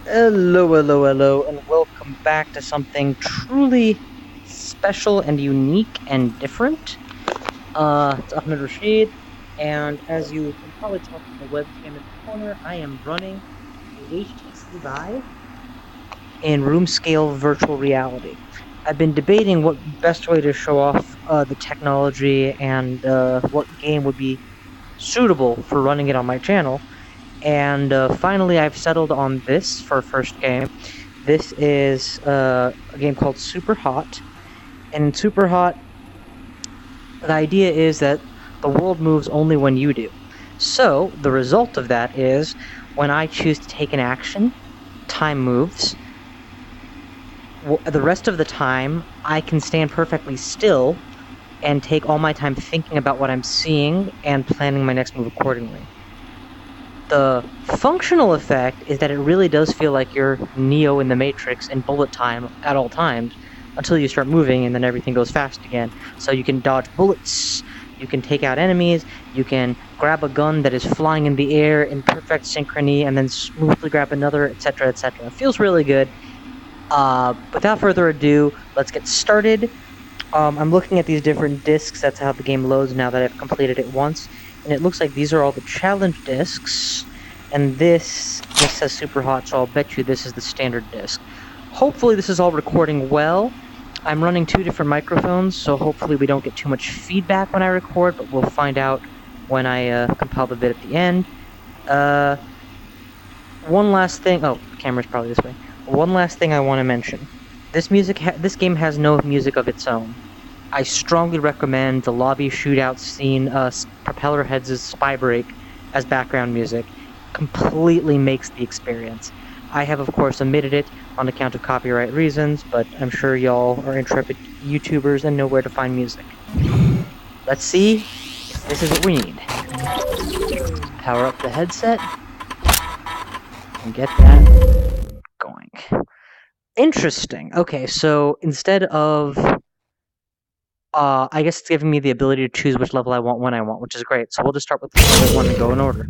Hello, hello, hello, and welcome back to something truly special and unique and different. It's Ahmed Rashid, and as you can probably tell from the webcam in the corner, I am running the HTC Vive in room scale virtual reality. I've been debating what best way to show off the technology and what game would be suitable for running it on my channel. And finally, I've settled on this for first game. This is a game called SuperHot. And in SuperHot, the idea is that the world moves only when you do. So, the result of that is, when I choose to take an action, time moves. The rest of the time, I can stand perfectly still and take all my time thinking about what I'm seeing and planning my next move accordingly. The functional effect is that it really does feel like you're Neo in the Matrix in bullet time at all times, until you start moving and then everything goes fast again. So you can dodge bullets, you can take out enemies, you can grab a gun that is flying in the air in perfect synchrony and then smoothly grab another, etc, etc. It feels really good. Without further ado, let's get started. I'm looking at these different discs. That's how the game loads now that I've completed it once. And it looks like these are all the challenge discs. And this says super hot, so I'll bet you this is the standard disc. Hopefully this is all recording well. I'm running two different microphones, so hopefully we don't get too much feedback when I record, but we'll find out when I compile the bit at the end. One last thing. Oh, the camera's probably this way. One last thing I want to mention. This game has no music of its own. I strongly recommend the lobby shootout scene, Propeller Heads' Spy Break, as background music. Completely makes the experience. I have, of course, omitted it on account of copyright reasons, but I'm sure y'all are intrepid YouTubers and know where to find music. Let's see if this is what we need. Power up the headset and get that going. Interesting. Okay, so instead of I guess it's giving me the ability to choose which level I want when I want, which is great. So we'll just start with level 1 and go in order.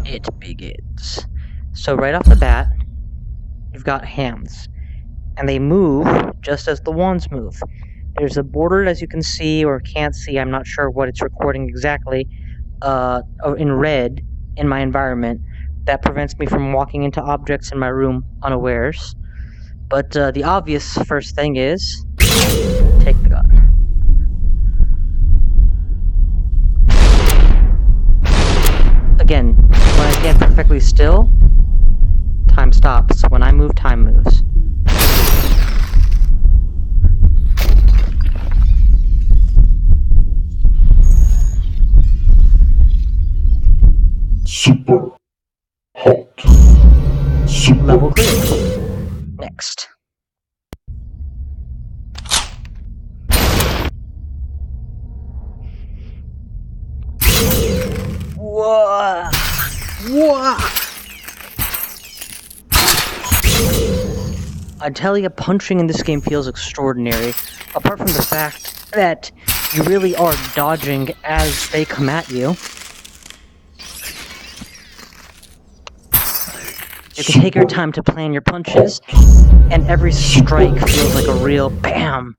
It begins. So right off the bat, you've got hands. And they move just as the wands move. There's a border, as you can see, or can't see, I'm not sure what it's recording exactly, in red in my environment, that prevents me from walking into objects in my room unawares. But the obvious first thing is, take the gun. Again, when I stand perfectly still, time stops. When I move, time moves. Super hot. Super level clear. Next. Whoa! Whoa! I tell you, punching in this game feels extraordinary. Apart from the fact that you really are dodging as they come at you. You can take your time to plan your punches, and every strike feels like a real BAM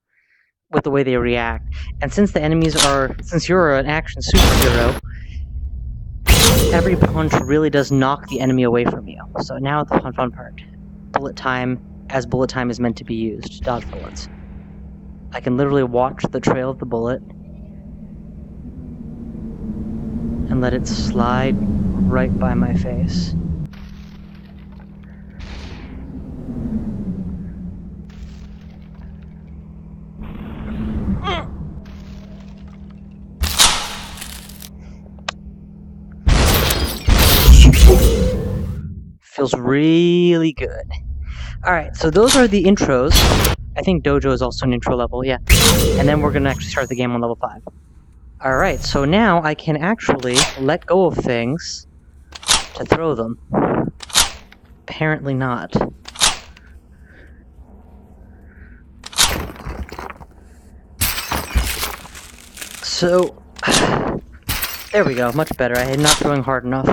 with the way they react. And since you're an action superhero, every punch really does knock the enemy away from you. So now the fun part. Bullet time, as bullet time is meant to be used. Dodge bullets. I can literally watch the trail of the bullet and let it slide right by my face. Feels really good. Alright, so those are the intros. I think Dojo is also an intro level, yeah. And then we're gonna actually start the game on level 5. Alright, so now I can actually let go of things to throw them. Bam. apparently not. So, there we go, much better. I had not throwing hard enough.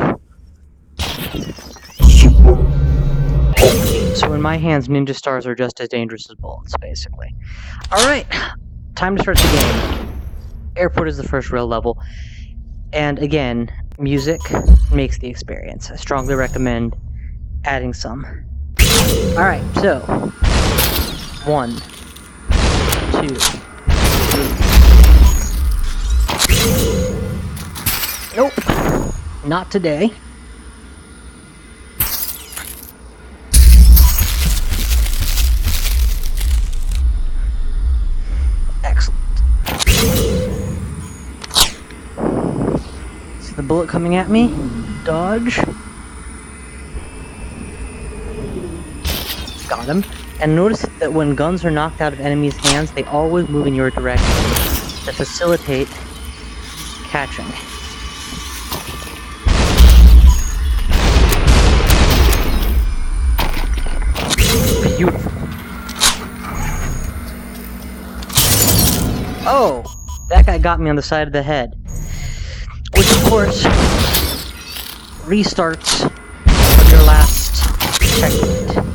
So in my hands, ninja stars are just as dangerous as bullets, basically. Alright, time to start the game. Airport is the first real level. And again, music makes the experience. I strongly recommend adding some. Alright, so 1, 2, 3. Nope, not today. Excellent. See the bullet coming at me? Dodge. Got him. And notice that when guns are knocked out of enemies' hands, they always move in your direction to facilitate catching. Beautiful. Oh! That guy got me on the side of the head. Which, of course, restarts your last checkpoint.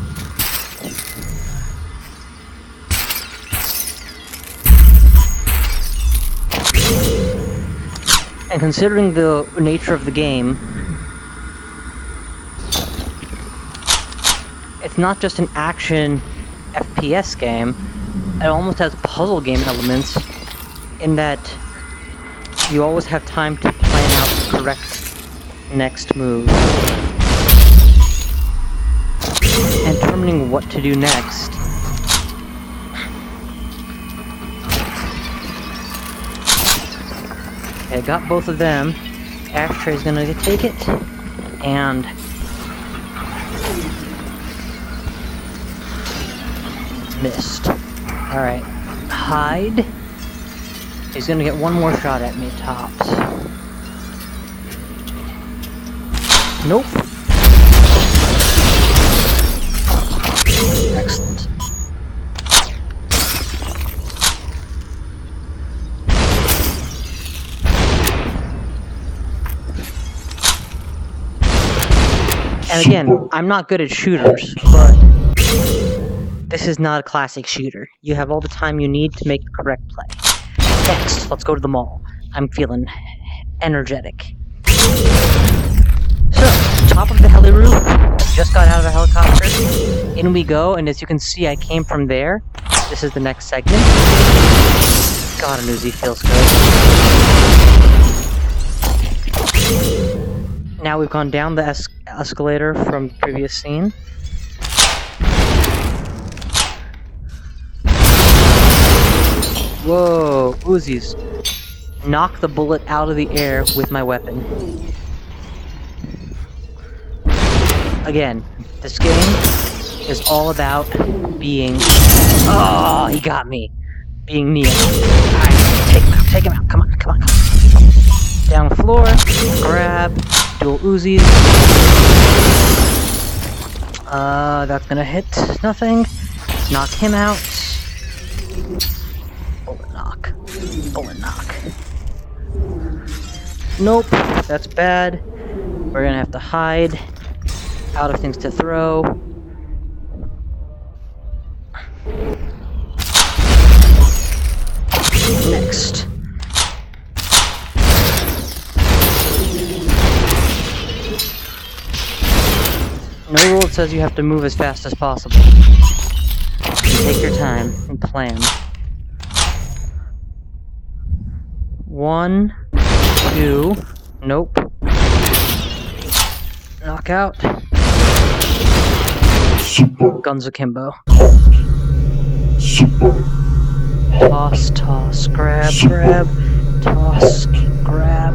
And considering the nature of the game, it's not just an action FPS game, it almost has puzzle game elements in that you always have time to plan out the correct next move. And determining what to do next. Okay, I got both of them. Ashtray's gonna take it, and missed. Alright, hide. He's gonna get one more shot at me, tops. Nope. Excellent. And again, I'm not good at shooters, but this is not a classic shooter. You have all the time you need to make the correct play. Next, let's go to the mall. I'm feeling energetic. So, top of the heli roof. Just got out of a helicopter. In we go, and as you can see, I came from there. This is the next segment. God, an Uzi feels good. Now we've gone down the escalator from the previous scene. Whoa, Uzis. Knock the bullet out of the air with my weapon. Again, this game is all about being... Oh, he got me. Being Neo. Alright, take him out, come on. Down the floor, grab, dual Uzis. That's gonna hit nothing. Knock him out. Bullet knock. Nope, that's bad. We're gonna have to hide. Out of things to throw. Next. No rule that says you have to move as fast as possible. You take your time and plan. 1, 2, nope. Knockout. Guns akimbo. Toss, grab, toss, grab.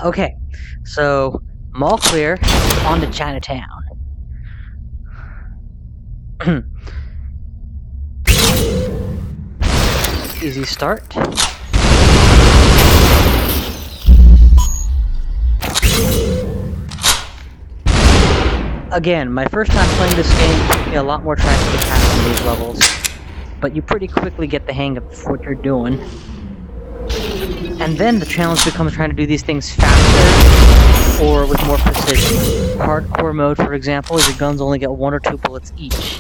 Okay, so mall clear, on to Chinatown. Easy start. Again, my first time playing this game took me a lot more trying to get past these levels, but you pretty quickly get the hang of what you're doing. And then the challenge becomes trying to do these things faster or with more precision. Hardcore mode, for example, your guns only get 1 or 2 bullets each.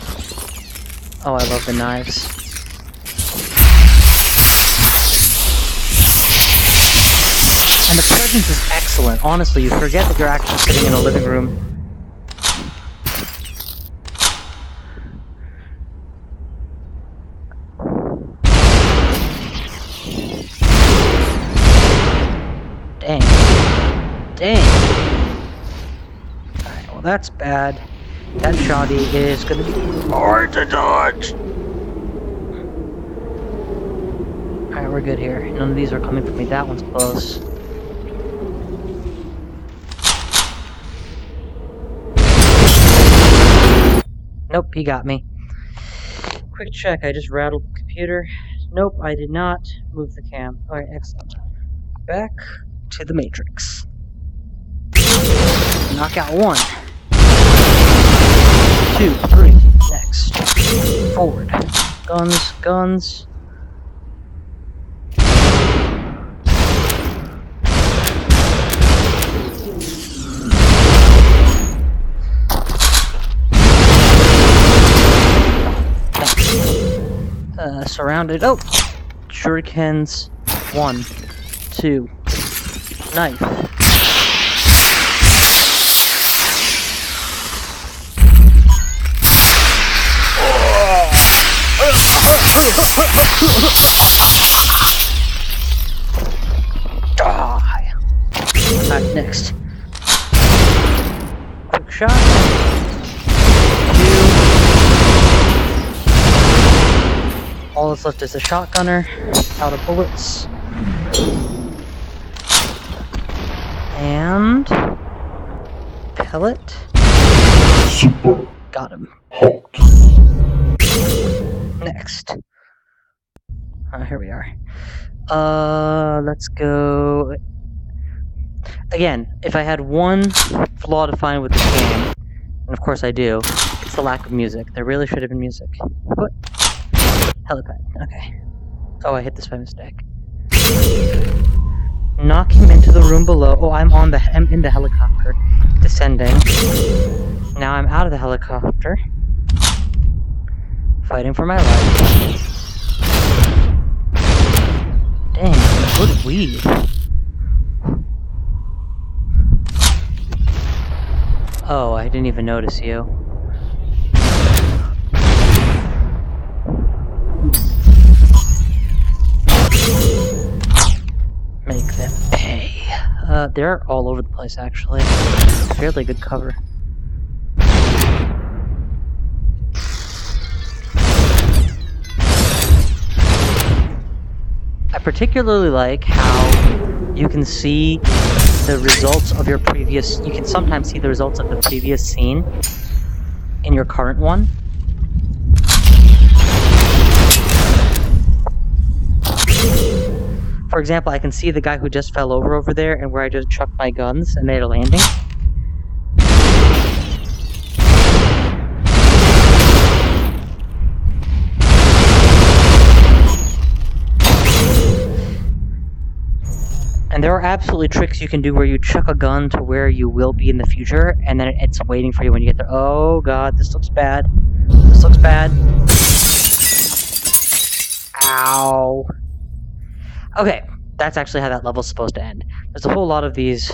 Oh, I love the knives. And the presence is excellent. Honestly, you forget that you're actually sitting in a living room. Dang. Dang. Alright, well that's bad. That shoddy is gonna be hard to dodge! Alright, we're good here. None of these are coming for me. That one's close. Nope, he got me. Quick check, I just rattled the computer. Nope, I did not move the cam. Alright, excellent. Back to the Matrix. Knockout 1. 2, 3. Next. Forward. Guns, guns. Surrounded. Oh! Shurikens. 1, 2. Knife. Die. Alright, next. Quick shot. 2. All that's left is a shotgunner. Out of bullets. And pellet. Super Got him. hot. Next. Here we are. Let's go. Again, if I had one flaw to find with this game, and of course I do, it's the lack of music. There really should have been music. What? Helipad. Okay. Oh, I hit this by mistake. Knock him into the room below. Oh, I'm in the helicopter. Descending. Now I'm out of the helicopter. Fighting for my life. Dang, good weed. Oh, I didn't even notice you. Make them pay. They're all over the place, actually. Fairly good cover. I particularly like how you can see the results of your previous... You can sometimes see the results of the previous scene in your current one. For example, I can see the guy who just fell over there and where I just chucked my guns and made a landing. And there are absolutely tricks you can do where you chuck a gun to where you will be in the future, and then it's waiting for you when you get there. Oh god, this looks bad. This looks bad. Ow. Okay, that's actually how that level's supposed to end. There's a whole lot of these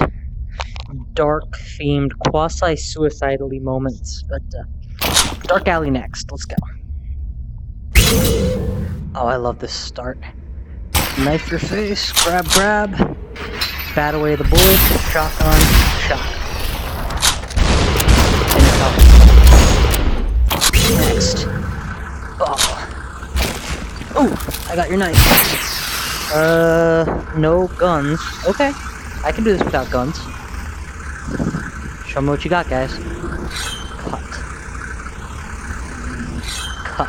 dark-themed, quasi-suicidally moments, but Dark Alley next. Let's go. Oh, I love this start. Knife your face, grab, bat away the bullet, shotgun, shot. Next. Oh. Ooh, I got your knife. No guns. Okay, I can do this without guns. Show me what you got, guys. Cut.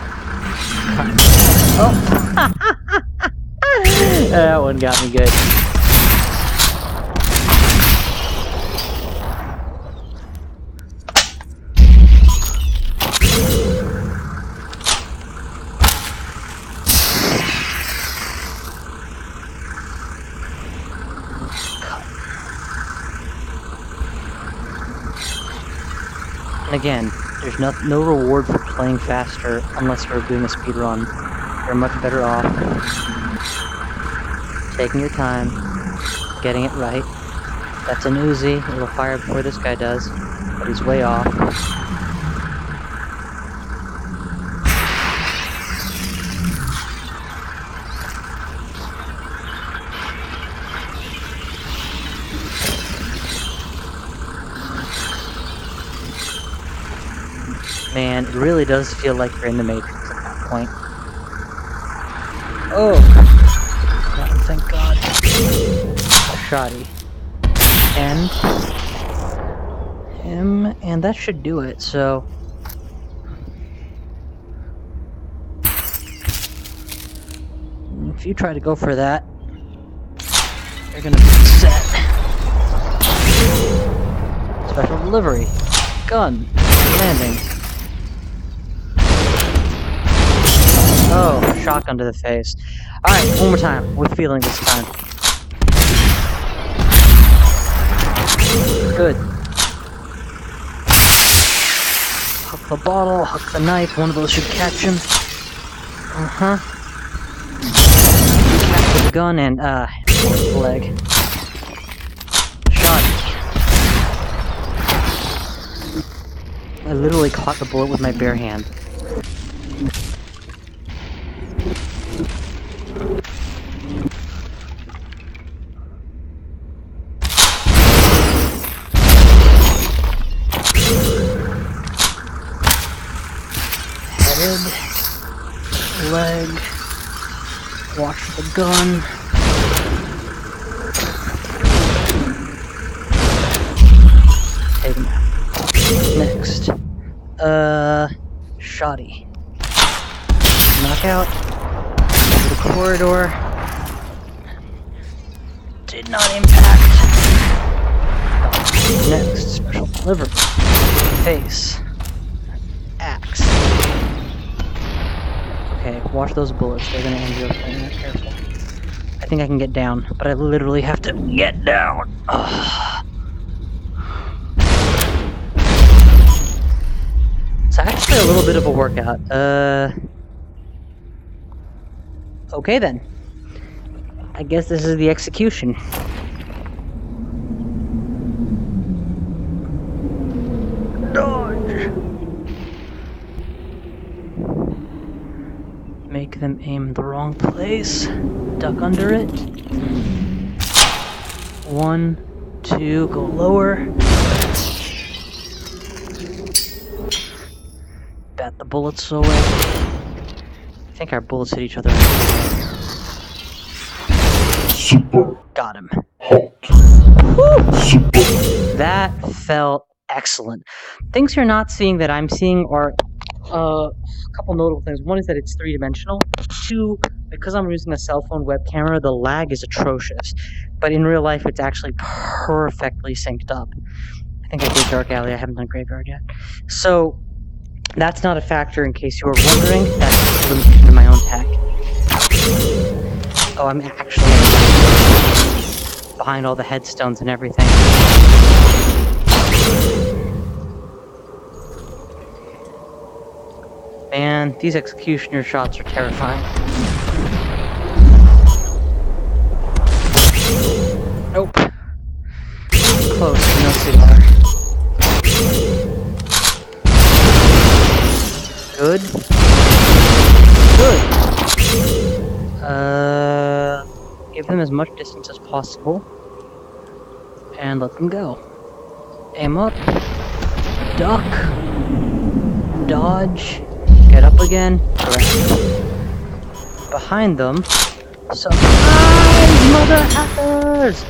Oh! That one got me good. again, there's no reward for playing faster unless you're doing a speed run. You're much better off taking your time, getting it right. That's an Uzi. It'll fire before this guy does, but he's way off. Man, it really does feel like you're in the Matrix at that point. Oh! Thank God. Shoddy. And him, and that should do it, so... If you try to go for that, you're gonna be set. Special delivery. Gun. Landing. Oh, shotgun to the face. Alright, one more time. We're feeling this time. Good. Huck the bottle, huck the knife. One of those should catch him. Uh-huh. Catch with the gun and, leg. Shot. I literally caught the bullet with my bare hand. Leg, watch the gun. Take him out. Next, shoddy. Knockout. Over the corridor. Did not impact. Next, special delivery. Face. Axe. Okay, watch those bullets. They're gonna end you up playing that careful. I think I can get down, but I literally have to get down. Ugh. It's actually a little bit of a workout. Okay then. I guess this is the execution. Dodge! Make them aim the wrong place. Duck under it. 1, 2, go lower. Bat the bullets away. I think our bullets hit each other. Super Got him. hot. Woo! Super That felt excellent. Things you're not seeing that I'm seeing are a couple notable things. One is that it's three-dimensional. 2, because I'm using a cell phone web camera, the lag is atrocious. But in real life, it's actually perfectly synced up. I think I did Dark Alley. I haven't done Graveyard yet. So that's not a factor in case you were wondering. That's a limitation to my own tech. Oh, I'm actually behind all the headstones and everything. Man, these executioner shots are terrifying. Nope. Close, no cigar. Good. Good. Give them as much distance as possible. And let them go. Aim up. Duck. Dodge. Get up again. Correct. Behind them. Surprise, mother hackers!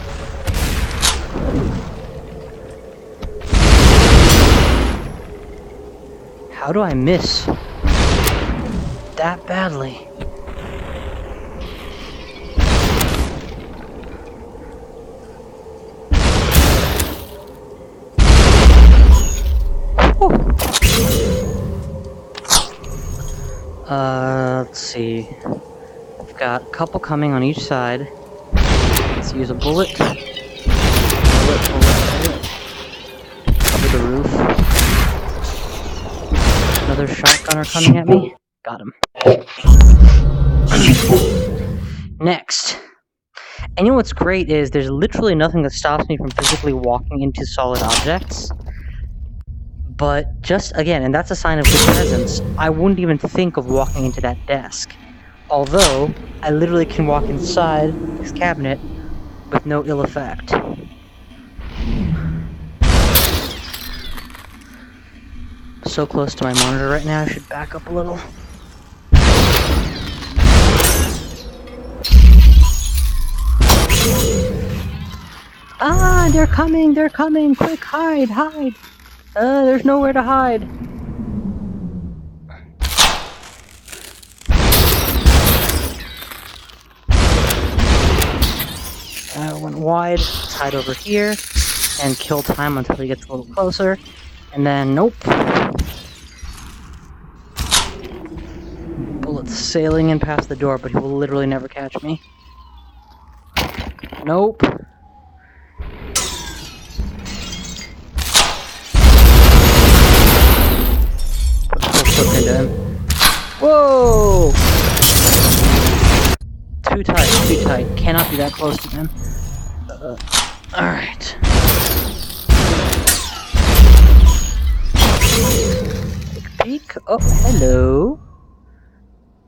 How do I miss that badly? Let's see. We've got a couple coming on each side. Let's use a bullet. Bullet. Cover the roof. another shotgunner coming at me. Got him. Next. And you know what's great is there's literally nothing that stops me from physically walking into solid objects. But just, again, and that's a sign of good presence, I wouldn't even think of walking into that desk. Although, I literally can walk inside this cabinet with no ill effect. So close to my monitor right now, I should back up a little. Ah, they're coming, quick, hide, there's nowhere to hide. I went wide, let's hide over here, and kill time until he gets a little closer, and then, nope. Bullets sailing in past the door, but he will literally never catch me. Nope. Put into him. Whoa! Too tight. Cannot be that close to him. Alright. Take a peek. Oh, hello.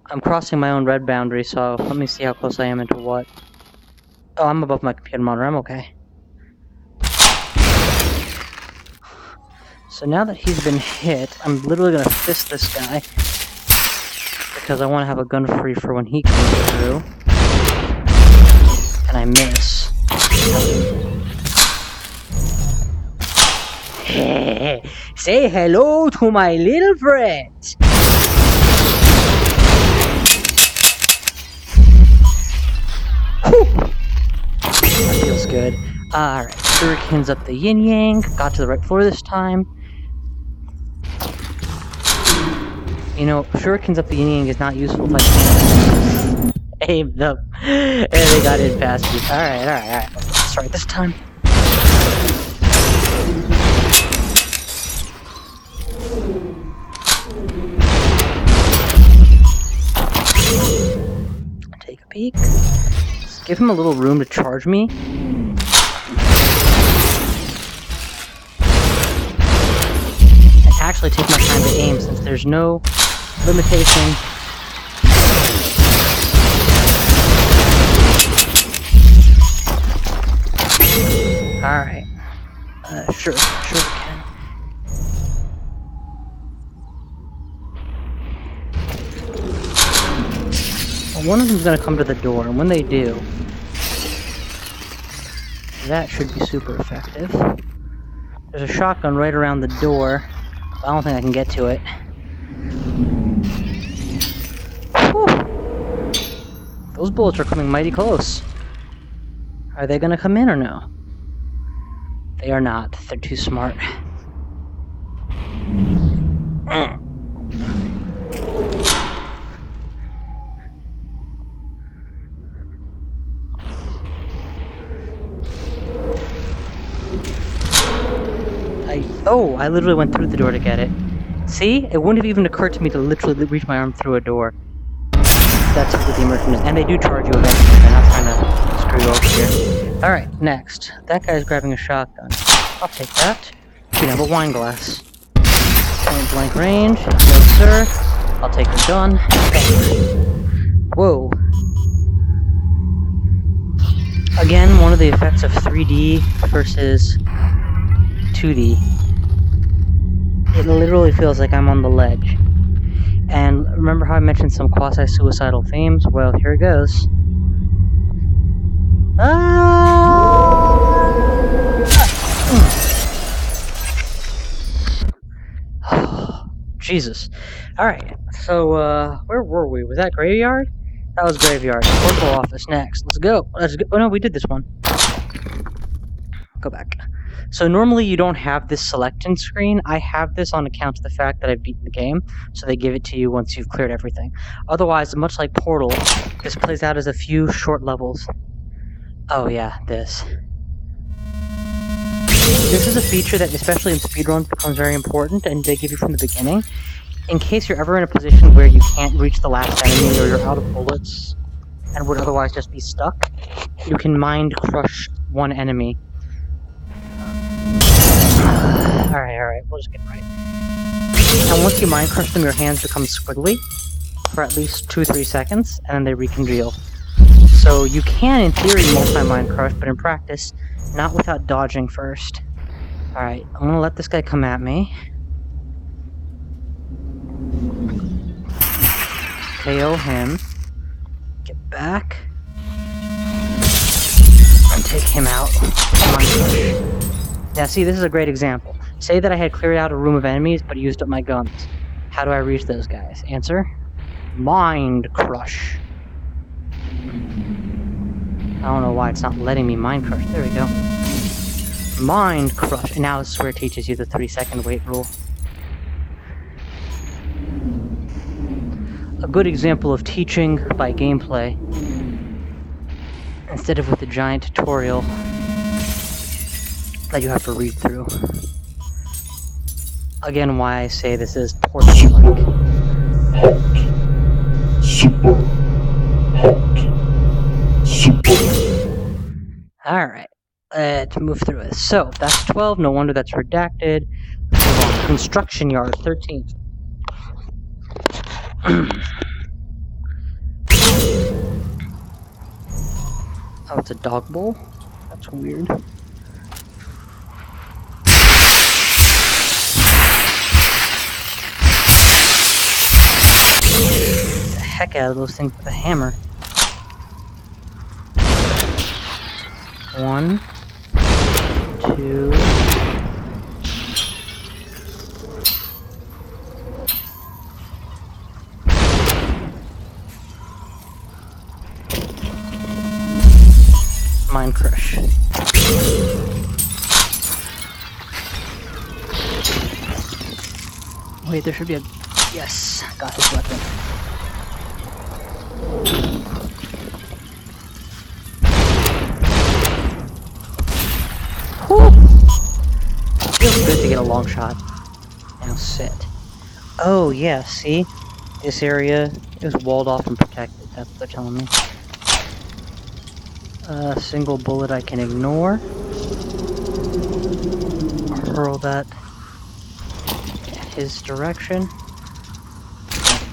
I'm crossing my own red boundary, so let me see how close I am into what. Oh, I'm above my computer monitor. I'm okay. So now that he's been hit, I'm literally gonna fist this guy. Because I want to have a gun free for when he comes through. And I miss. Say hello to my little friend! Whew. That feels good. Alright, shurikens up the yin-yang. Got to the right floor this time. You know, shurikens up the yin-yang is not useful if I can't aim them. And they got in past me. Alright. Let's try it this time. Take a peek. Let's give him a little room to charge me. And actually take my time to aim since there's no limitation. Alright. Sure can. Well, one of them's gonna come to the door, and when they do, that should be super effective. There's a shotgun right around the door, but I don't think I can get to it. Whew. Those bullets are coming mighty close. Are they gonna come in or no? They are not. They're too smart. I literally went through the door to get it. See? It wouldn't have even occurred to me to literally reach my arm through a door. That's what the immersion is. And they do charge you eventually. They're not trying to screw you over here. Alright, next. That guy's grabbing a shotgun. I'll take that. You can have a wine glass. Point blank range. No, sir. I'll take the gun. Bang. Whoa. Again, one of the effects of 3D versus 2D. It literally feels like I'm on the ledge. And remember how I mentioned some quasi-suicidal themes? Well, here it goes. Jesus. Alright, so, where were we? Was that graveyard? That was graveyard. Corporal office next. Let's go. Oh no, we did this one. Go back. So normally you don't have this selecting screen. I have this on account of the fact that I've beaten the game, so they give it to you once you've cleared everything. Otherwise, much like Portal, this plays out as a few short levels. Oh yeah, this. This is a feature that, especially in speedruns, becomes very important, and they give you from the beginning. in case you're ever in a position where you can't reach the last enemy or you're out of bullets and would otherwise just be stuck, you can mind crush one enemy. Alright, we'll just get right. And once you mind crush them, your hands become squiggly for at least 2-3 seconds, and then they recongeal. So you can, in theory, multi-mind crush, but in practice, not without dodging first. Alright, I'm gonna let this guy come at me. KO him. Get back. And take him out. Now see, this is a great example. Say that I had cleared out a room of enemies, but used up my guns. How do I reach those guys? Answer: mind crush. I don't know why it's not letting me mind crush. There we go. Mind crush. And now this is where it teaches you the 3-second wait rule. A good example of teaching by gameplay, instead of with a giant tutorial that you have to read through. Again, why I say this is portal-like. Hot. Super hot. Super. Alright, let's move through it. So, that's 12, no wonder that's redacted. Let's move on. Construction yard, 13. Oh, it's a dog bowl? That's weird. Get the heck out of those things with a hammer. 1, 2. Mind crush. Wait, there should be a... Yes, got his weapon. Whew. Feels good to get a long shot. Now sit. Oh yeah, see? This area is walled off and protected. That's what they're telling me. A single bullet I can ignore. Hurl that in his direction.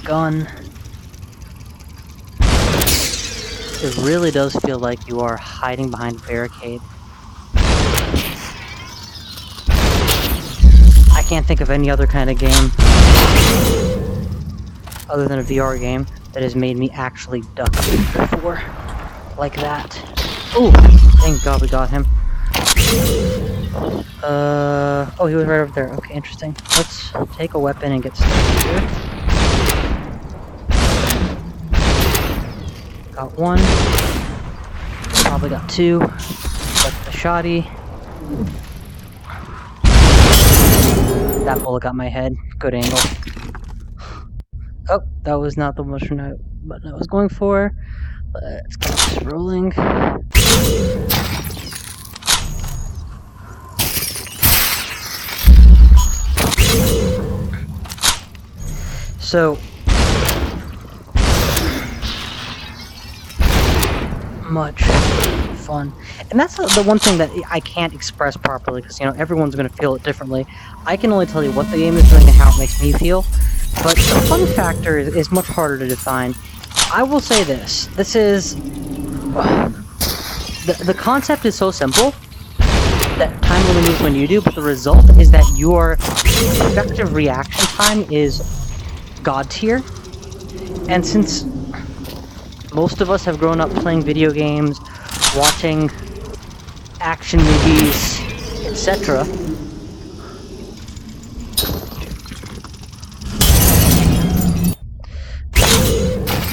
Gun. It really does feel like you are hiding behind a barricade. I can't think of any other kind of game, other than a VR game, that has made me actually duck before. Like that. Oh, thank God we got him. Oh, he was right over there. Okay, interesting. Let's take a weapon and get started here. Got one. Probably got two. That's the shotty. That bullet got my head. Good angle. Oh, that was not the button I was going for. Let's get this rolling. So much fun. And that's the one thing that I can't express properly, because, you know, everyone's going to feel it differently. I can only tell you what the game is doing and how it makes me feel, but the fun factor is much harder to define. I will say this. This is... The concept is so simple that time only moves when you do, but the result is that your effective reaction time is god tier. And since most of us have grown up playing video games, watching action movies, etc.,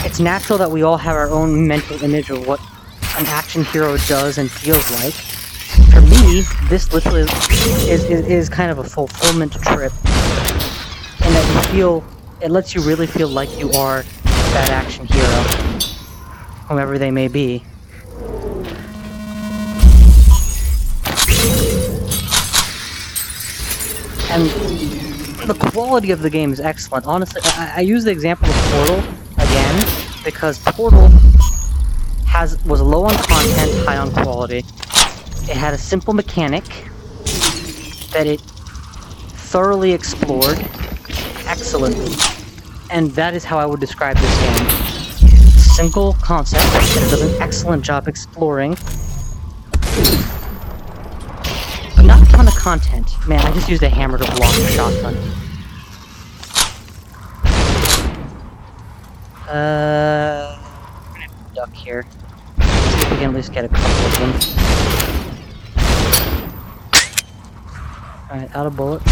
it's natural that we all have our own mental image of what an action hero does and feels like. For me, this literally is kind of a fulfillment trip, in that you feel, it lets you really feel like you are that action hero, whomever they may be. And the quality of the game is excellent. Honestly, I use the example of Portal again because Portal was low on content, high on quality. It had a simple mechanic that it thoroughly explored excellently, and that is how I would describe this game. Simple concept that it does an excellent job exploring, but not a ton of content. Man, I just used a hammer to block the shotgun. We're gonna have to duck here. See if we can at least get a couple of them. Alright, out of bullet.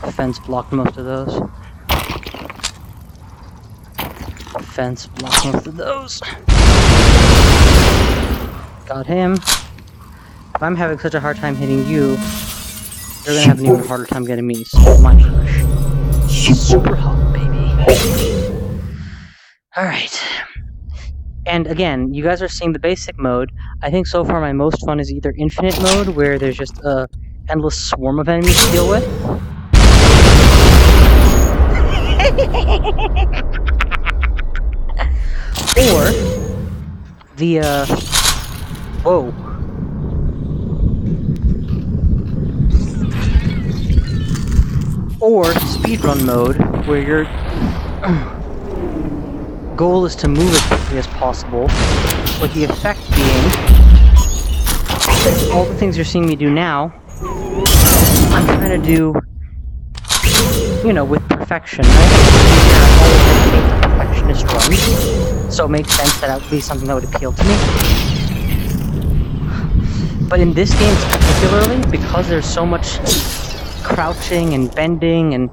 The fence blocked most of those. The fence blocked most of those. Got him. If I'm having such a hard time hitting you, you're gonna have an even harder time getting me, so my push. Super hot, baby. Alright. And again, you guys are seeing the basic mode. I think so far my most fun is either infinite mode, where there's just a endless swarm of enemies to deal with. Or the whoa. Or speedrun mode, where your goal is to move as quickly as possible, with the effect being that all the things you're seeing me do now, I'm trying to do, you know, with perfection. I think perfectionist runs, so it makes sense that that would be something that would appeal to me. But in this game particularly, because there's so much crouching and bending and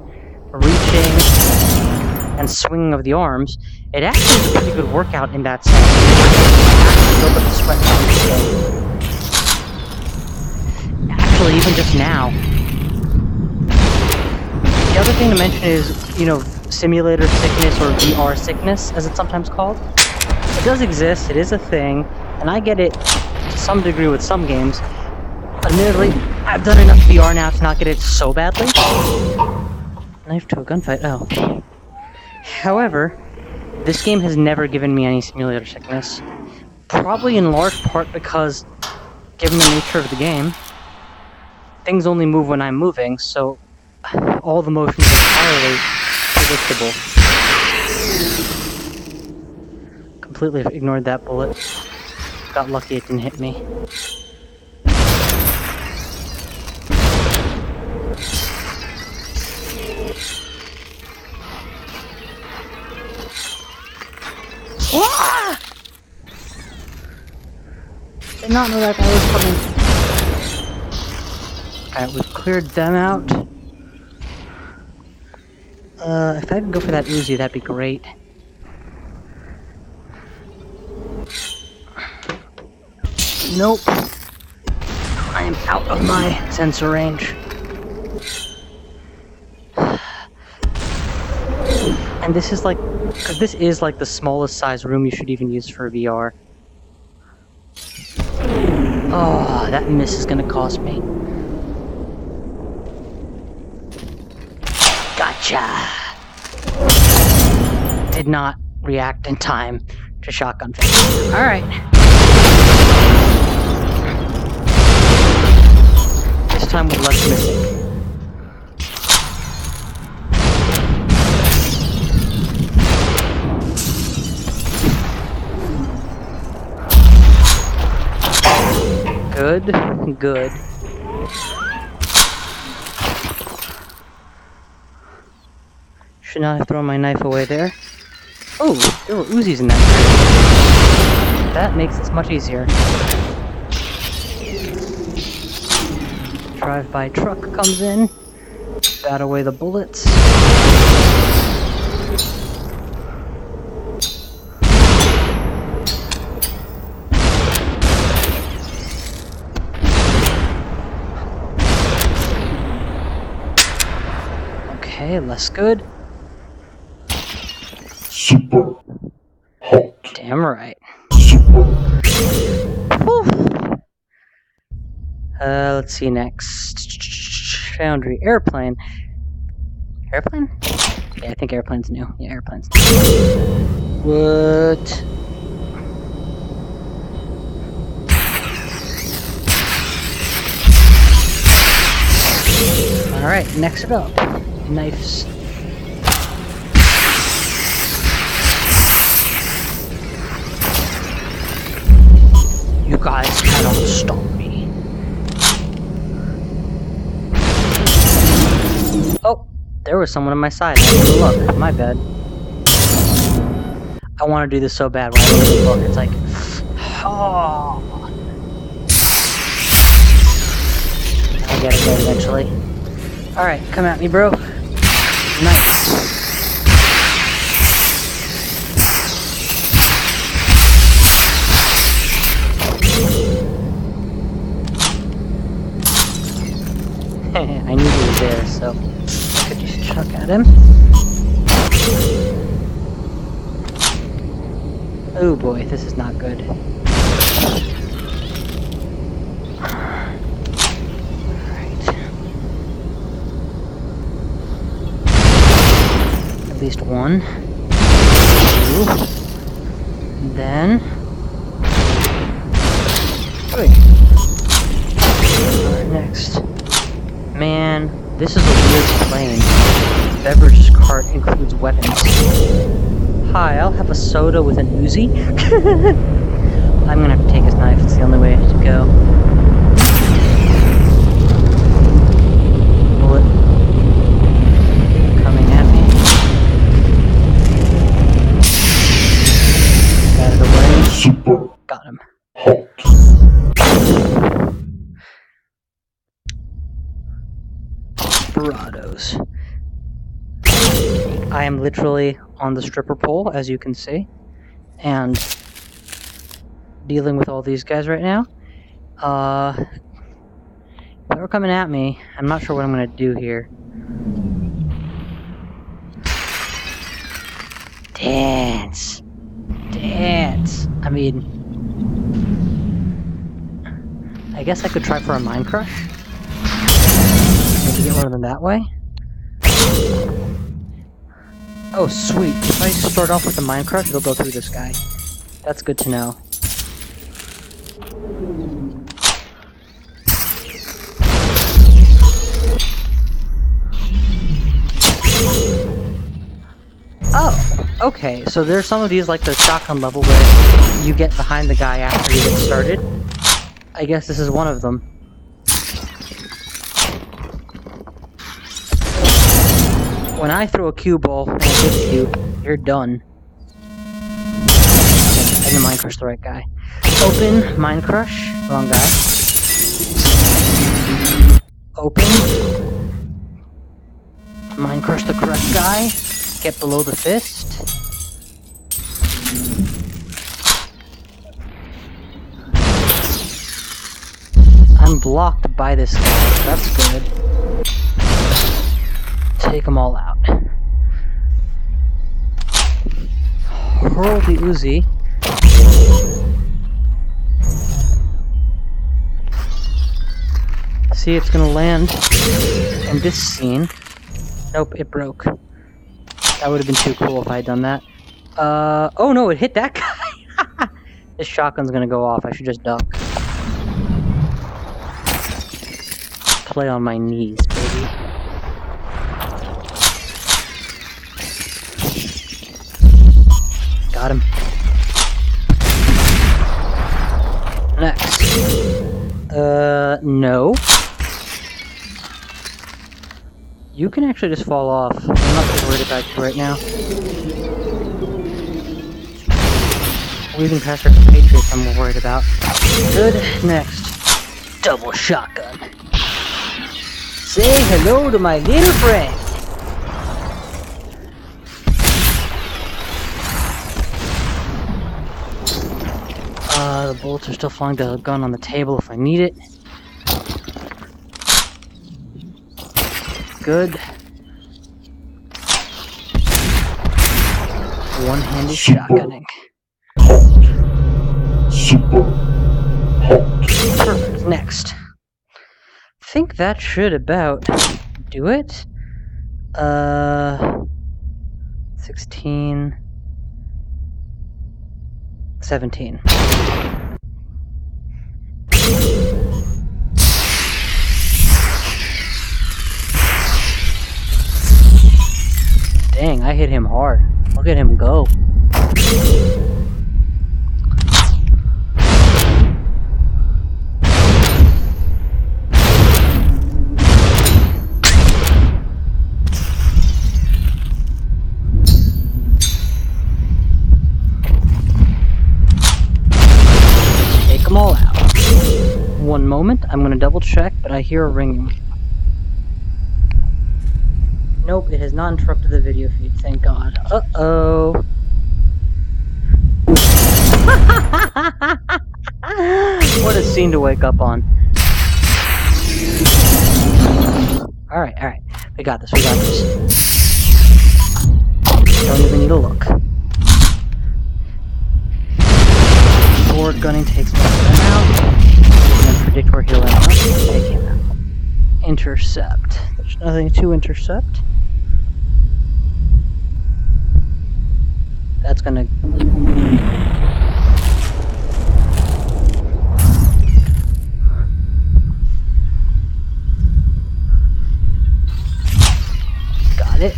reaching and swinging of the arms, it actually is a pretty good workout in that sense. Actually, even just now. The other thing to mention is, you know, simulator sickness or VR sickness, as it's sometimes called. It does exist, it is a thing, and I get it to some degree with some games. Admittedly, I've done enough VR now to not get it so badly. Knife to a gunfight, oh. However, this game has never given me any simulator sickness. Probably in large part because, given the nature of the game, things only move when I'm moving, so all the motions are entirely predictable. Completely ignored that bullet. Got lucky it didn't hit me. Ah! Did not know that guy was coming. Alright, we've cleared them out. If I could go for that Uzi, that'd be great. Nope. I am out of my sensor range. And this is like, because this is like the smallest size room you should even use for VR. Oh, that miss is gonna cost me. Gotcha! Did not react in time to shotgun fire. Alright. This time with less missing. Good, good. Should not have thrown my knife away there. Oh, there were Uzis in that. That makes this much easier. Drive-by truck comes in. Bat away the bullets. Okay, less good. Super hot. Damn right. Super. Whew. Let's see next. Foundry. Airplane. Airplane? Yeah, I think airplane's new. Yeah, airplane's new. What? Alright, next up. Knives. You guys cannot stop me. Oh, there was someone on my side. I didn't even look. My bad. I want to do this so bad when I don't even look. It's like, oh. I get it eventually. Alright, come at me, bro. Nice. I knew he was there, so I could just chuck at him. Oh boy, this is not good. Alright. At least one. Two. And then... three. Alright, next. Man, this is a weird plane. Beverage cart includes weapons. Hi, I'll have a soda with an Uzi. I'm gonna have to take his knife, it's the only way to go. Bullet. Coming at me. Got it away. Super Got him. hot. Desperados. I am literally on the stripper pole, as you can see, and dealing with all these guys right now. If they were coming at me, I'm not sure what I'm gonna do here. Dance! Dance! I mean, I guess I could try for a Mind Crush. Maybe get one of them that way. Oh, sweet. If I start off with the Mind Crush, it'll go through this guy. That's good to know. Oh, okay. So there's some of these, like the shotgun level, where you get behind the guy after you get started. I guess this is one of them. When I throw a cue ball and it hits you, you're done. I didn't Mind Crush the right guy. Open, Mind Crush, wrong guy. Open. Mind Crush the correct guy. Get below the fist. I'm blocked by this guy, that's good. Take them all out. Hurl the Uzi. See, it's gonna land in this scene. Nope, it broke. That would have been too cool if I had done that. Oh no, it hit that guy! This shotgun's gonna go off, I should just duck. Play on my knees, baby. Got him. Next. No. You can actually just fall off. I'm not too worried about you right now. Weaving past our compatriots I'm more worried about. Good. Next. Double shotgun. Say hello to my little friend. The bullets are still flying the gun on the table if I need it. Good. One-handed shotgunning. Super hot. Perfect. Next. think that should about do it. 16, 17. Dang, I hit him hard. Look at him go. Take them all out. One moment, I'm gonna double check, but I hear a ringing. Nope, it has not interrupted the video feed, thank God. Uh-oh. What a scene to wake up on. Alright, alright. We got this, we got this. Don't even need to look. Sword gunning takes most of them out. And then predict where he'll end up. Take him out. Intercept. There's nothing to intercept. That's gonna... Got it.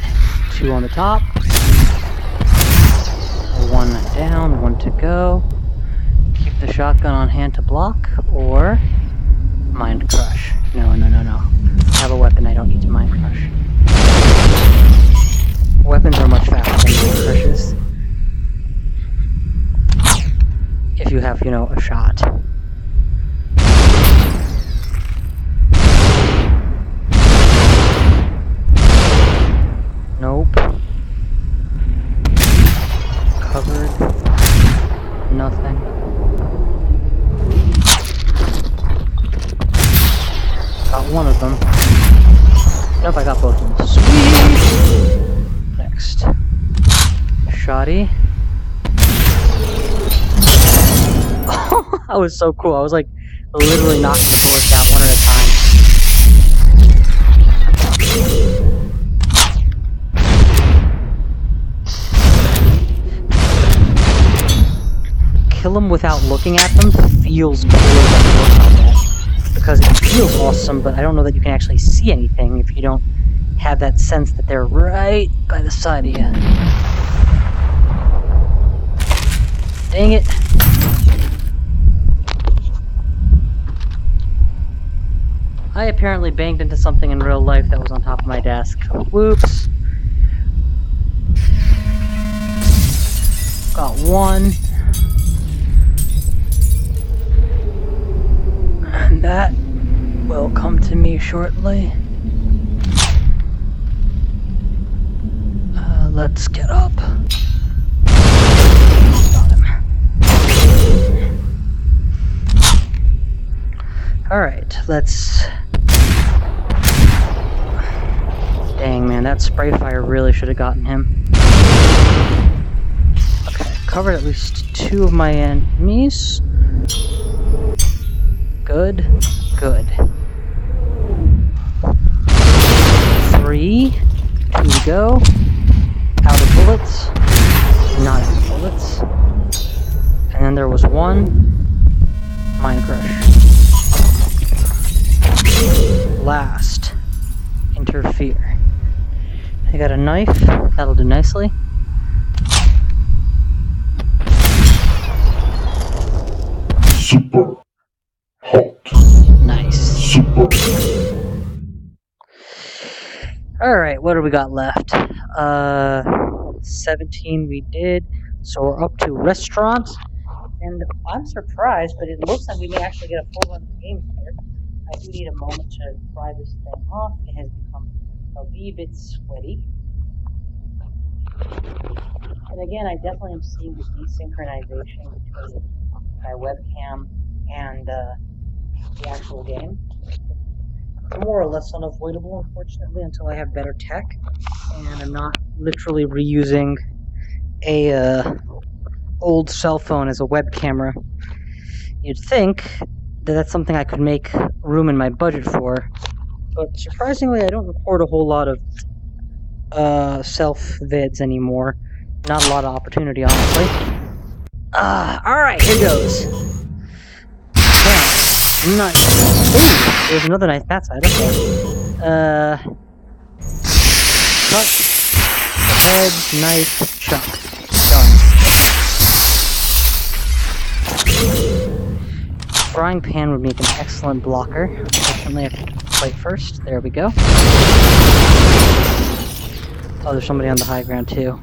2 on the top. 1 down, 1 to go. Keep the shotgun on hand to block, or... Mind crush. No, no, no, no. I have a weapon, I don't need to mind crush. Weapons are much faster than mind crushes. If you have, you know, a shot. Nope. Covered. Nothing. Got one of them. Nope, I got both of them. Sweet! Next. Shoddy. That was so cool. I was like literally knocking the bullets out one at a time. Kill them without looking at them feels cool because it feels awesome, but I don't know that you can actually see anything if you don't have that sense that they're right by the side of you. Dang it. I apparently banged into something in real life that was on top of my desk. Whoops. Got one. And that will come to me shortly. Let's get up. Got him. Alright, let's... Dang, man, that spray fire really should have gotten him. Okay, covered at least 2 of my enemies. Good, good. 3, 2 to go. Out of bullets. Not out of bullets. And then there was 1. Mind crush. Last. Interfere. I got a knife. That'll do nicely. SuperHot. Nice. Super. Alright, what do we got left? 17 we did. So we're up to restaurants. And I'm surprised, but it looks like we may actually get a full run of games here. I do need a moment to dry this thing off. It has become a wee bit sweaty. And again, I definitely am seeing the desynchronization between my webcam and the actual game. It's more or less unavoidable, unfortunately, until I have better tech, and I'm not literally reusing a old cell phone as a web camera. You'd think that's something I could make room in my budget for. But surprisingly, I don't record a whole lot of self vids anymore. Not a lot of opportunity, honestly. Alright, here goes. Yeah, nice. Ooh, there's another knife that side, okay. Cut, head, knife, chop. Done. Frying pan would make an excellent blocker. Unfortunately, I have to plate first. There we go. Oh, there's somebody on the high ground, too.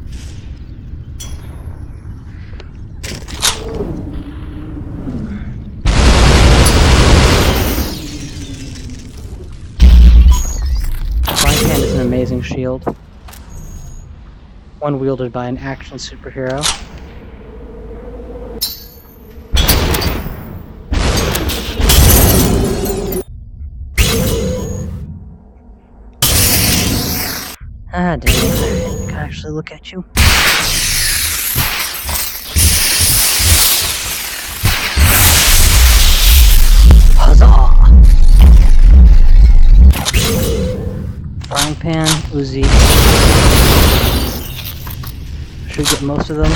Frying pan is an amazing shield. One wielded by an action superhero. Ah, dang it. I can actually look at you. Huzzah! Frying pan, Uzi. Should get most of them.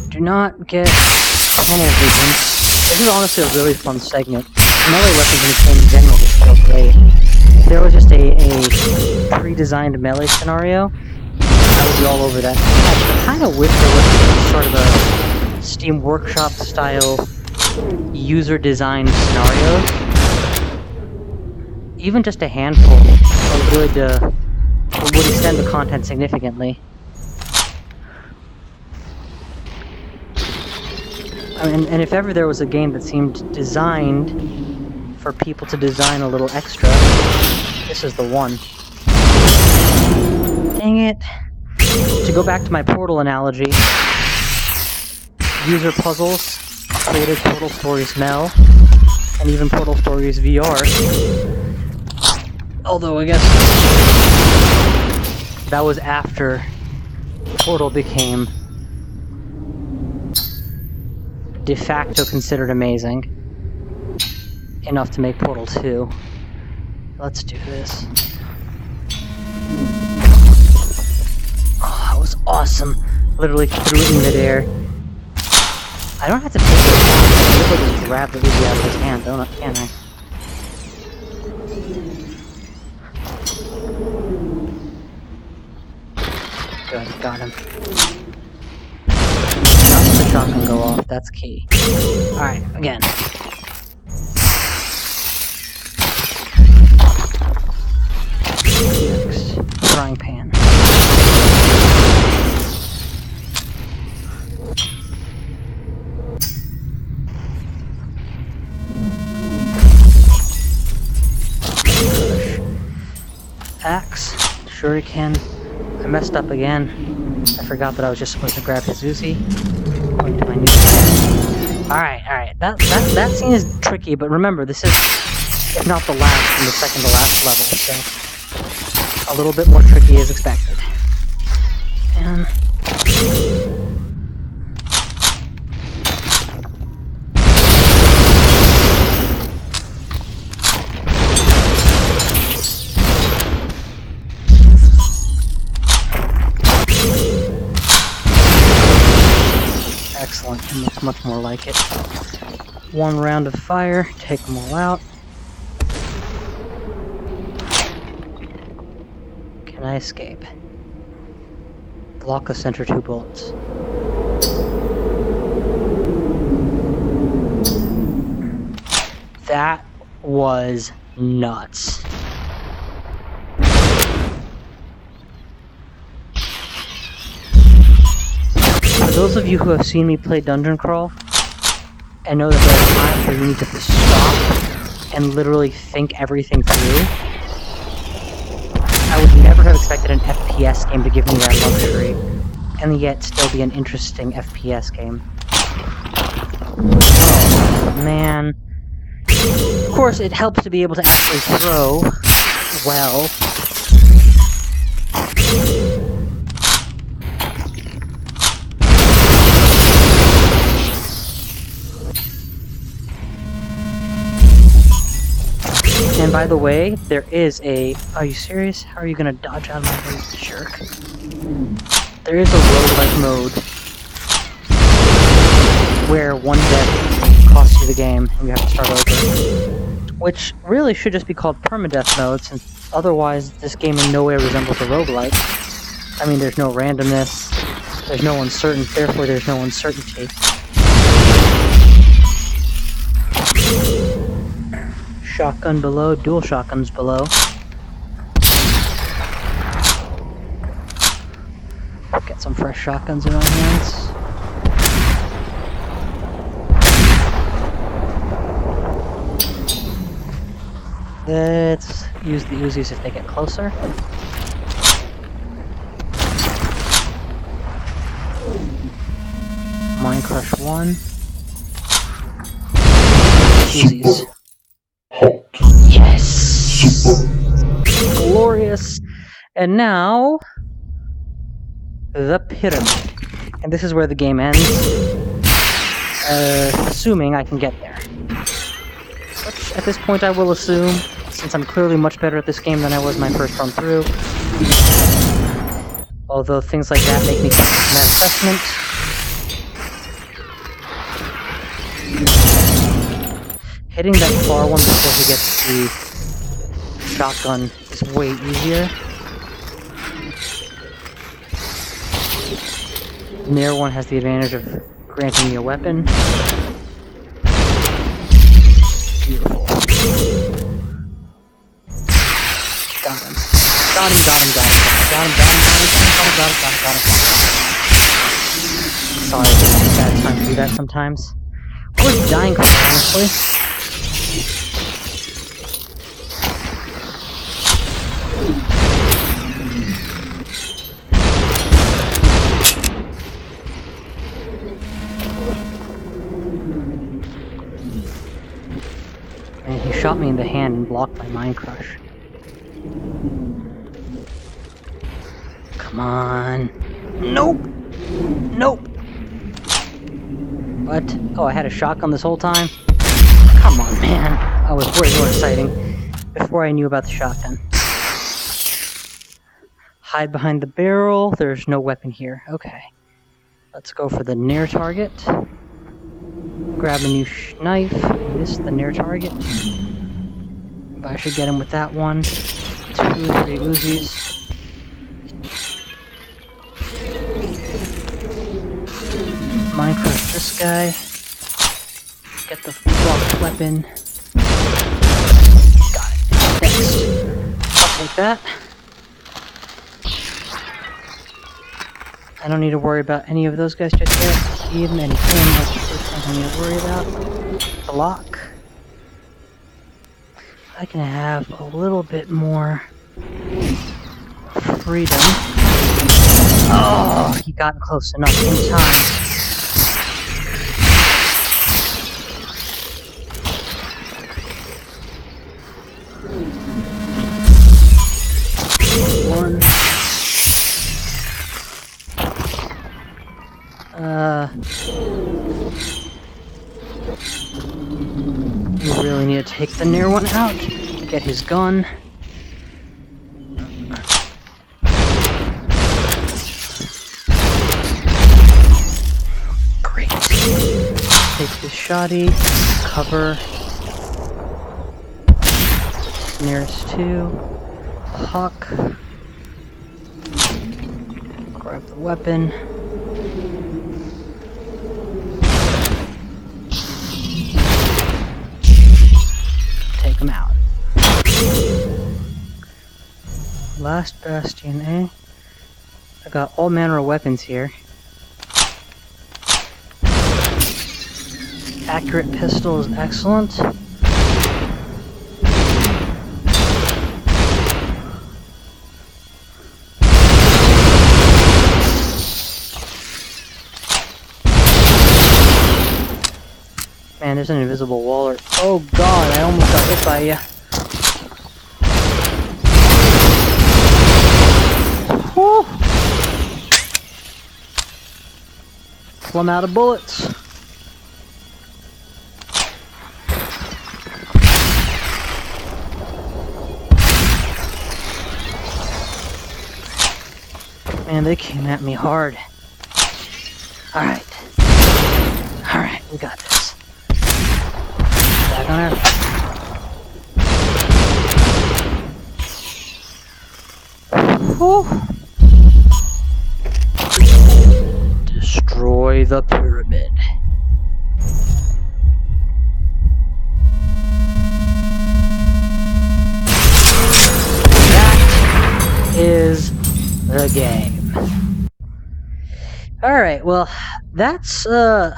Do not get tunnel vision. This is honestly a really fun segment. Melee weapons in this game in general just feel great. If there was just a pre-designed melee scenario, I would be all over that. I kind of wish there was sort of a Steam Workshop style user-designed scenarios. Even just a handful would extend the content significantly. And if ever there was a game that seemed designed for people to design a little extra, this is the one. Dang it. To go back to my Portal analogy, user puzzles created Portal Stories Mel, and even Portal Stories VR. Although I guess that was after Portal became de facto considered amazing enough to make Portal 2. Let's do this. Oh, that was awesome. Literally threw it in midair. I don't have to take it. I literally just grab the Uzi out of his hand, can I? Good, got him. The shotgun go off, that's key. Alright, again. Next, frying pan. Axe, shuriken. I messed up again. I forgot that I was just supposed to grab his Uzi. Going to my new Alright. That scene is tricky, but remember, this is, if not the last, and the second to last level, so a little bit more tricky as expected. And excellent, it looks much more like it. One round of fire, take them all out. Can I escape? Block the center 2 bullets. That was nuts. For those of you who have seen me play Dungeon Crawl, and know that there are times where you need to stop and literally think everything through, I would never have expected an FPS game to give me that luxury, and yet still be an interesting FPS game. Oh, man. course, it helps to be able to actually throw well. And by the way, there is a... Are you serious? How are you gonna dodge out of my way, jerk? There is a roguelike mode where one death costs you the game and you have to start over. Which really should just be called permadeath mode, since otherwise this game in no way resembles a roguelike. I mean, there's no randomness, there's no uncertainty, therefore there's no uncertainty. Shotgun below, dual shotguns below. Get some fresh shotguns in our hands. Let's use the Uzis if they get closer. Mind Crush 1. Uzis. Yes! Glorious! And now... the pyramid. And this is where the game ends. Assuming I can get there. Which, at this point I will assume, since I'm clearly much better at this game than I was my first run through. Although things like that make me question that assessment. Hitting that far one before he gets the shotgun is way easier. The near one has the advantage of granting me a weapon. Beautiful. Got him. Got him, got him, got him. Got him, got him, got him, got him, got him, got him, got him. Sorry, it takes me bad time to do that sometimes. I was dying quick, honestly. And he shot me in the hand and blocked my Mind Crush. Come on. Nope! Nope! What? Oh, I had a shotgun this whole time? Come on, man. I was way more exciting before I knew about the shotgun. Hide behind the barrel. There's no weapon here. Okay. Let's go for the near target. Grab a new knife. This is the near target. But I should get him with that one. 2, 3 Uzis. Mind Crush this guy. Get the blocked weapon. Got it. Next. I'll take that. I don't need to worry about any of those guys just yet. Even anything. That's the first thing I need to worry about. The lock. I can have a little bit more freedom. Oh, he got close enough in time. One. You really need to take the near one out to get his gun. Great. Take this shoddy, cover. Nearest 2. Hawk. Grab the weapon. Take him out. Last bastion, eh? I got all manner of weapons here. Accurate pistol is excellent. Man, man, there's an invisible wall. Oh god, I almost got hit by you. Whew. I'm out of bullets. Man, they came at me hard. Alright. Alright, we got this. Back on our... Whew. Destroy the pyramid. That is the game. Alright, well, that's the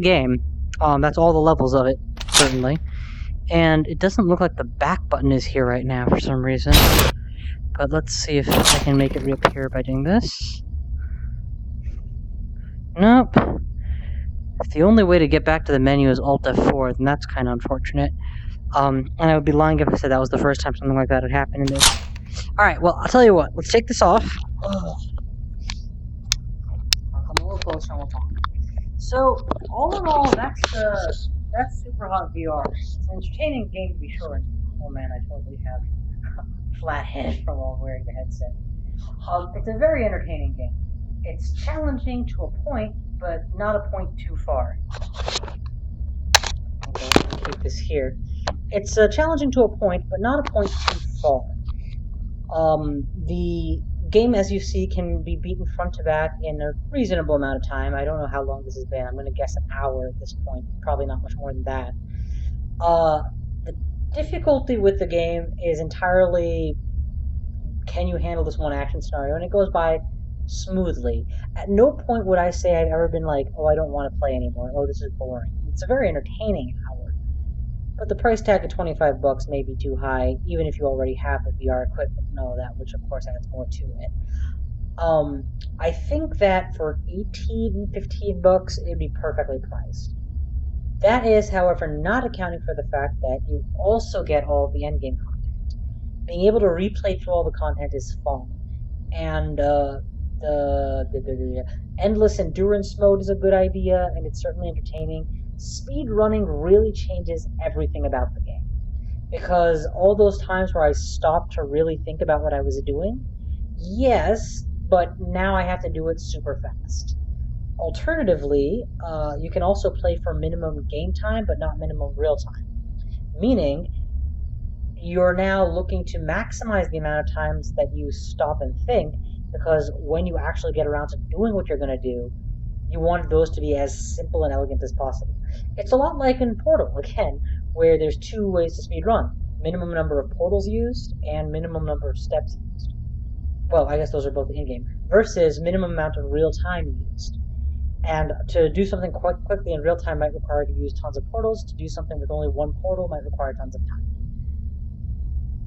game. That's all the levels of it, certainly. And it doesn't look like the back button is here right now for some reason. But let's see if I can make it reappear by doing this. Nope. If the only way to get back to the menu is Alt F4, then that's kind of unfortunate. And I would be lying if I said that was the first time something like that had happened in this. Alright, well, I'll tell you what. Let's take this off. Ugh. I'll come a little closer and we'll talk. So, all in all, that's SuperHot VR. It's an entertaining game to be sure. Oh man, I totally have flat head from all wearing the headset. It's a very entertaining game. It's challenging to a point, but not a point too far. Okay, I'll keep this here. It's challenging to a point, but not a point too far. The game, as you see, can be beaten front to back in a reasonable amount of time. I don't know how long this has been. I'm going to guess an hour at this point. Probably not much more than that. The difficulty with the game is entirely, can you handle this one action scenario? And it goes by smoothly. At no point would I say I've ever been like, oh, I don't want to play anymore. Oh, this is boring. It's a very entertaining hour. But the price tag of $25 may be too high, even if you already have the VR equipment and all that, which of course adds more to it. I think that for $18, $15, it'd be perfectly priced. That is, however, not accounting for the fact that you also get all of the endgame content. Being able to replay through all the content is fun. And the endless endurance mode is a good idea, and it's certainly entertaining. Speed running really changes everything about the game. Because all those times where I stopped to really think about what I was doing, yes, but now I have to do it super fast. Alternatively, you can also play for minimum game time, but not minimum real time. Meaning, you're now looking to maximize the amount of times that you stop and think, because when you actually get around to doing what you're going to do, you want those to be as simple and elegant as possible. It's a lot like in Portal, again, where there's two ways to speed run. Minimum number of portals used, and minimum number of steps used. Well, I guess those are both in-game. Versus minimum amount of real time used. And to do something quite quickly in real time might require to use tons of portals. To do something with only one portal might require tons of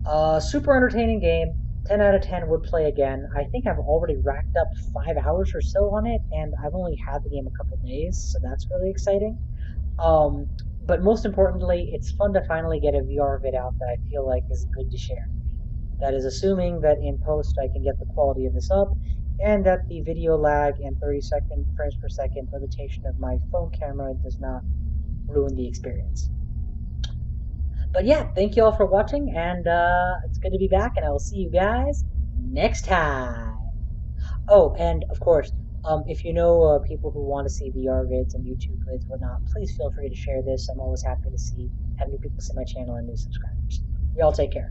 time. Super entertaining game. 10 out of 10 would play again. I think I've already racked up 5 hours or so on it, and I've only had the game a couple days, so that's really exciting. But most importantly, it's fun to finally get a VR vid out that I feel like is good to share. That is assuming that in post I can get the quality of this up, and that the video lag and 30-second frames per second limitation of my phone camera does not ruin the experience. But yeah, thank you all for watching, and it's good to be back, and I will see you guys next time. Oh, and of course, if you know people who want to see VR vids and YouTube vids and whatnot, please feel free to share this. I'm always happy to have new people see my channel and new subscribers. Y'all take care.